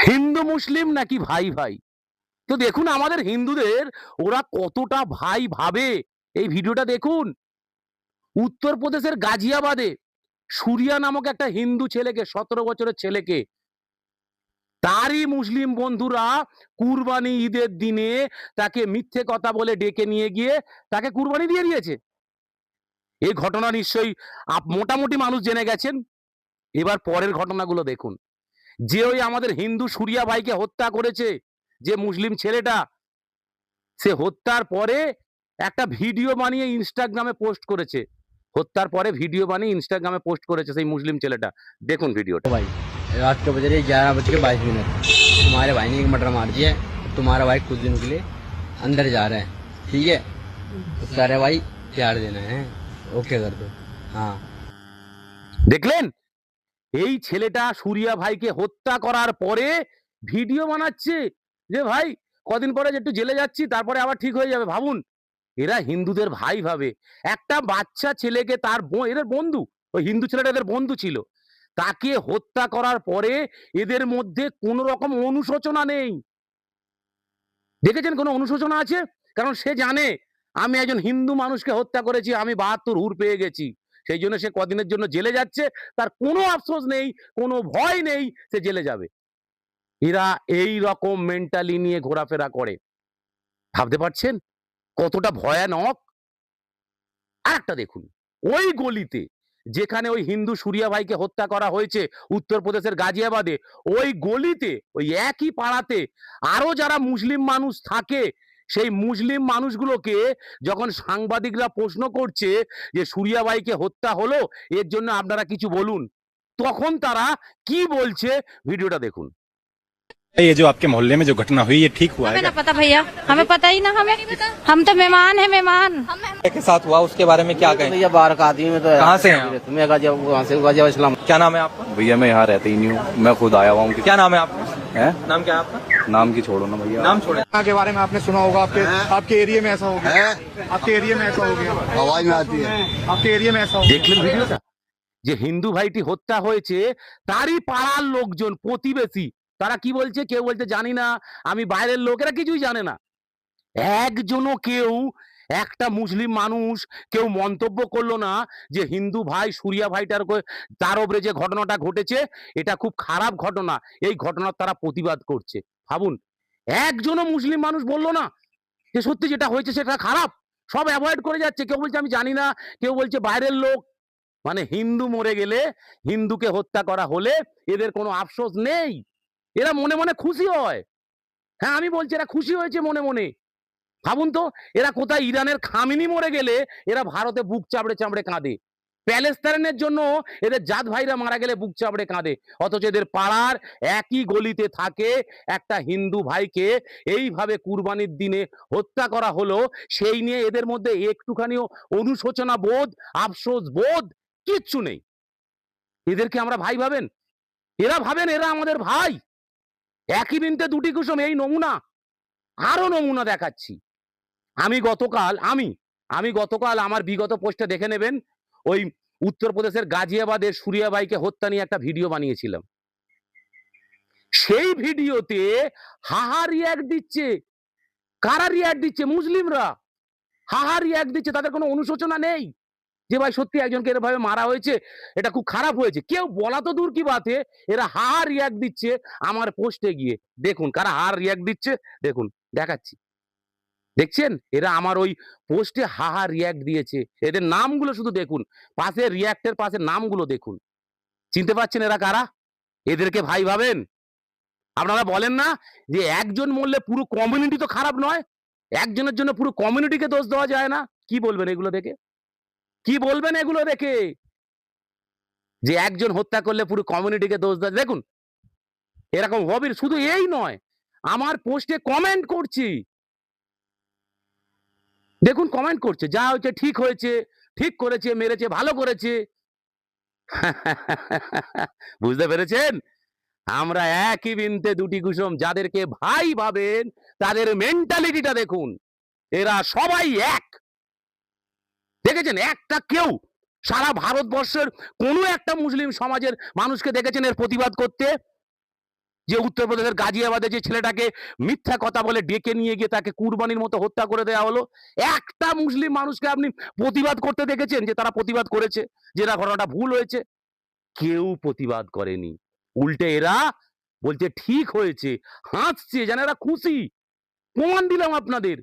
হিন্দু মুসলিম নাকি ভাই ভাই। তো দেখুন আমাদের হিন্দুদের ওরা কতটা ভাই ভাবে, এই ভিডিওটা দেখুন। উত্তরপ্রদেশের গাজিয়াবাদে সুরিয়া নামক একটা হিন্দু ছেলেকে, 17 বছরের ছেলেকে, তারই মুসলিম বন্ধুরা কুরবানি ঈদের দিনে তাকে মিথ্যে কথা বলে ডেকে নিয়ে গিয়ে তাকে কুরবানি দিয়ে দিয়েছে। এই ঘটনা নিশ্চয়ই মোটামুটি মানুষ জেনে গেছেন। এবার পরের ঘটনাগুলো দেখুন। যে ওই আমাদের হিন্দু সুরিয়া ভাইকে হত্যা করেছে, যে মুসলিম ছেলেটা, সে হত্যার পরে একটা ভিডিও বানিয়ে ইনস্টাগ্রামে পোস্ট করেছে। হত্যার পরে ভিডিও বানিয়ে ইনস্টাগ্রামে পোস্ট করেছে সেই মুসলিম ছেলেটা। দেখুন ভিডিওটা। भाई रात के बज रही 11:22। तुम्हारे भाई ने एक मटर मार दिया है। तुम्हारा भाई कुछ दिनों के लिए अंदर जा रहा है, ठीक है? तो सारे भाई प्यार देना है, ओके कर दो। हाँ দেখলেন, এই ছেলেটা সুরিয়া ভাইকে হত্যা করার পরে ভিডিও বানাচ্ছে যে ভাই কদিন পরে একটু জেলে যাচ্ছি, তারপরে আবার ঠিক হয়ে যাবে। ভাবুন, এরা হিন্দুদের ভাই ভাবে। একটা বাচ্চা ছেলেকে তার এদের বন্ধু, ওই হিন্দু ছেলেটা এদের বন্ধু ছিল, তাকে হত্যা করার পরে এদের মধ্যে কোন রকম অনুশোচনা নেই। দেখেছেন কোনো অনুশোচনা আছে? কারণ সে জানে আমি একজন হিন্দু মানুষকে হত্যা করেছি, আমি 72 হুর পেয়ে গেছি, সেই জন্য সে কদিনের জন্য জেলে যাচ্ছে, তার কোনো আফসোস নেই, কোনো ভয় নেই, সে জেলে যাবে। এরা এই রকম মেন্টালি নিয়ে ঘোরাফেরা করে। ভাবতে পারছেন কতটা ভয়ানক? আরেকটা দেখুন, ওই গলিতে যেখানে ওই হিন্দু সুরিয়া ভাইকে হত্যা করা হয়েছে উত্তরপ্রদেশের গাজিয়াবাদে, ওই গলিতে ওই একই পাড়াতে আরো যারা মুসলিম মানুষ থাকে, সেই মুসলিম মানুষগুলোকে যখন সাংবাদিকরা প্রশ্ন করছে যে সুরিয়া ভাইকে হত্যা হলো, এর জন্য আপনারা কিছু বলুন, তখন তারা কি বলছে ভিডিওটা দেখুন। ये जो आपके मोहल्ले में जो घटना हुई ये ठीक हुआ है हमें ना क्या? पता भैया, हमें पता ही ना। हम तो मेहमान है, मेहमान। के साथ हुआ उसके बारे में क्या कहें? भैया बाहर का आदमी में तो कहाँ से हैं आप? मैं वहाँ से गाजियाबाद इस्लाम। क्या नाम है आपका? भैया मैं यहाँ रहता ही नहीं हूँ, मैं खुद आया हुआ हूँ। क्या नाम है आपका? है नाम क्या है आपका? नाम की छोड़ो ना भैया। नाम छोड़े। के बारे में आपने सुना होगा, आपके एरिया में ऐसा हो गया, आपके एरिया में ऐसा हो गया, आवाज में आती है। आपके एरिया में ऐसा हो দেখলেন ভিডিওটা? যে হিন্দু ভাইটি হত্যা হয়েছে, তারই পাড়ার লোকজন, প্রতিবেশী, তারা কি বলছে? কেউ বলছে জানি না, আমি বাইরের লোক, এরা কিছুই জানে না। একজনও কেউ, একটা মুসলিম মানুষ কেউ মন্তব্য করলো না যে হিন্দু ভাই সুরিয়া ভাইটার তার উপরে যে ঘটনাটা ঘটেছে এটা খুব খারাপ ঘটনা, এই ঘটনার তারা প্রতিবাদ করছে। ভাবুন, একজনও মুসলিম মানুষ বললো না যে সত্যি যেটা হয়েছে সেটা খারাপ। সব অ্যাভয়েড করে যাচ্ছে, কেউ বলছে আমি জানি না, কেউ বলছে বাইরের লোক। মানে হিন্দু মরে গেলে, হিন্দুকে হত্যা করা হলে এদের কোনো আফসোস নেই, এরা মনে মনে খুশি হয়। হ্যাঁ, আমি বলছি এরা খুশি হয়েছে মনে মনে। ভাবুন তো, এরা কোথায় ইরানের খামিনি মরে গেলে এরা ভারতে বুক চাপড়ে চাপড়ে কাঁদে, প্যালেস্তাইনের জন্য এদের জাত ভাইরা মারা গেলে বুক চাপড়ে কাঁদে, অথচ এদের পাড়ার একই গলিতে থাকে একটা হিন্দু ভাইকে এইভাবে কুরবানির দিনে হত্যা করা হলো, সেই নিয়ে এদের মধ্যে একটুখানিও অনুশোচনা বোধ, আফসোস বোধ কিচ্ছু নেই। এদেরকে আমরা ভাই ভাবেন? এরা ভাবেন এরা আমাদের ভাই। একই বৃন্তে দুটি কুসুম, এই নমুনা, আরো নমুনা দেখাচ্ছি। আমি গতকাল আমার বিগত পোস্টে দেখে নেবেন, ওই উত্তরপ্রদেশের গাজিয়াবাদের সুরিয়া ভাইকে হত্যা নিয়ে একটা ভিডিও বানিয়েছিলাম। সেই ভিডিওতে হাহা রিয়াক্ট দিচ্ছে। কারা রিয়াক্ট দিচ্ছে? মুসলিমরা হাহা রিয়াক্ট দিচ্ছে, তাদের কোনো অনুশোচনা নেই যে ভাই সত্যি একজনকে এরভাবে মারা হয়েছে, এটা খুব খারাপ হয়েছে। কেউ বলা তো দূর কি বাতে, এরা হাহা রিয়াক্ট দিচ্ছে আমার পোস্টে গিয়ে। দেখুন কারা হাহা রিয়াক্ট দিচ্ছে, দেখুন দেখাচ্ছি। দেখছেন, এরা আমার ওই পোস্টে হাহা রিয়াক্ট দিয়েছে, এদের নামগুলো শুধু দেখুন, পাশে রিয়াক্টের পাশে নামগুলো দেখুন। চিনতে পারছেন এরা কারা? এদেরকে ভাই ভাবেন? আপনারা বলেন না যে একজন মরলে পুরো কমিউনিটি তো খারাপ নয়, একজনের জন্য পুরো কমিউনিটিকে দোষ দেওয়া যায় না? কি বলবেন এগুলো দেখে? কি বলবেন এগুলো দেখে যে একজন হত্যা করলে পুরো কমিউনিটিকে দোষ দেয়? দেখুন এরকম হবির শুধু এই নয়, আমার পোস্টে কমেন্ট করছি, দেখুন কমেন্ট করছে, যা হয়েছে ঠিক হয়েছে, ঠিক করেছে, মেরেছে, ভালো করেছে। বুঝতে পেরেছেন? আমরা একই বৃন্তে দুটি কুসুম, যাদেরকে ভাই ভাবেন তাদের মেন্টালিটিটা দেখুন, এরা সবাই এক। দেখেছেন একটা কেউ সারা ভারতবর্ষের কোনো একটা মুসলিম সমাজের মানুষকে দেখেছেন এর প্রতিবাদ করতে? যে উত্তরপ্রদেশের গাজিয়াবাদে যে ছেলেটাকে মিথ্যা কথা বলে ডেকে নিয়ে গিয়ে তাকে কুরবানির মতো হত্যা করে দেওয়া হলো, একটা মুসলিম মানুষকে আপনি প্রতিবাদ করতে দেখেছেন যে তারা প্রতিবাদ করেছে যে না ঘটনাটা ভুল হয়েছে? কেউ প্রতিবাদ করেনি। উল্টে এরা বলছে ঠিক হয়েছে, হাসছে যেন এরা খুশি। প্রমাণ দিলাম আপনাদের।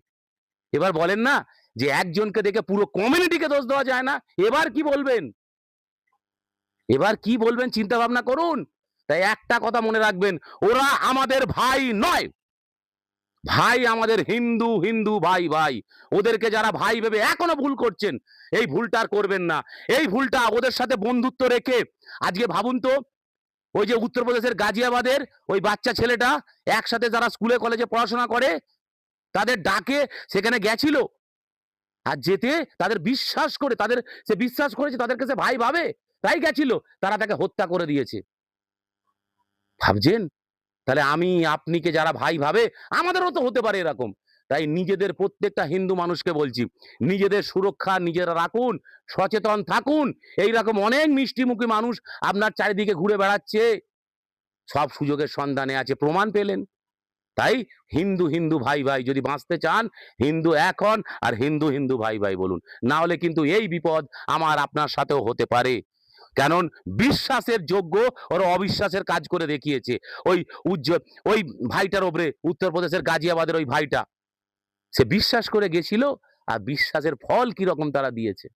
এবার বলেন না যে একজনকে দেখে পুরো কমিউনিটিকে দোষ দেওয়া যায় না। এবার কি বলবেন? এবার কি বলবেন চিন্তা ভাবনা করুন। তাই একটা কথা মনে রাখবেন, ওরা আমাদের ভাই নয়, ভাই আমাদের হিন্দু হিন্দু ভাই ভাই। ওদেরকে যারা ভাই ভেবে এখনো ভুল করছেন, এই ভুলটা আর করবেন না। এই ভুলটা ওদের সাথে বন্ধুত্ব রেখে আজকে ভাবুন তো, ওই যে উত্তরপ্রদেশের গাজিয়াবাদের ওই বাচ্চা ছেলেটা একসাথে যারা স্কুলে কলেজে পড়াশোনা করে তাদের ডাকে সেখানে গেছিল, আর যেতে তাদের বিশ্বাস করে, তাদের সে বিশ্বাস করেছে তাদেরকে সে ভাই ভাবে, তাই গেছিল, তারা তাকে হত্যা করে দিয়েছে। ভাবছেন? তাহলে আমি আপনিকে যারা ভাই ভাবে আমাদেরও তো হতে পারে এরকম। তাই নিজেদের প্রত্যেকটা হিন্দু মানুষকে বলছি, নিজেদের সুরক্ষা নিজেরা রাখুন, সচেতন থাকুন। এইরকম অনেক মিষ্টিমুখী মানুষ আপনার চারিদিকে ঘুরে বেড়াচ্ছে, সব সুযোগের সন্ধানে আছে, প্রমাণ পেলেন। তাই হিন্দু হিন্দু ভাই ভাই যদি বাঁচতে চান, হিন্দু এক হন আর হিন্দু হিন্দু ভাই ভাই বলুন, না হলে কিন্তু এই বিপদ আমার আপনার সাথেও হতে পারে। কারণ বিশ্বাসের যোগ্য ওরা অবিশ্বাসের কাজ করে দেখিয়েছে। ওই উজ্জ্বল ওই ভাইটার ওপরে উত্তরপ্রদেশের গাজিয়াবাদের ওই ভাইটা, সে বিশ্বাস করে গেছিল, আর বিশ্বাসের ফল কি রকম তারা দিয়েছে।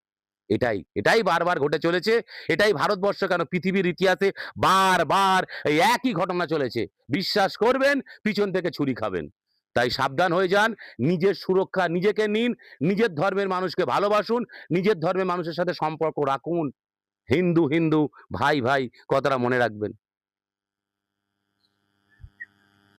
এটাই এটাই বারবার ঘটে চলেছে। এটাই ভারতবর্ষ কেন পৃথিবীর ইতিহাসে বারবার এই একই ঘটনা চলেছে। বিশ্বাস করবেন, পিছন থেকে ছুরি খাবেন। তাই সাবধান হয়ে যান, নিজের সুরক্ষা নিজেকে নিন, নিজের ধর্মের মানুষকে ভালোবাসুন, নিজের ধর্মের মানুষের সাথে সম্পর্ক রাখুন। হিন্দু হিন্দু ভাই ভাই কথাটা মনে রাখবেন।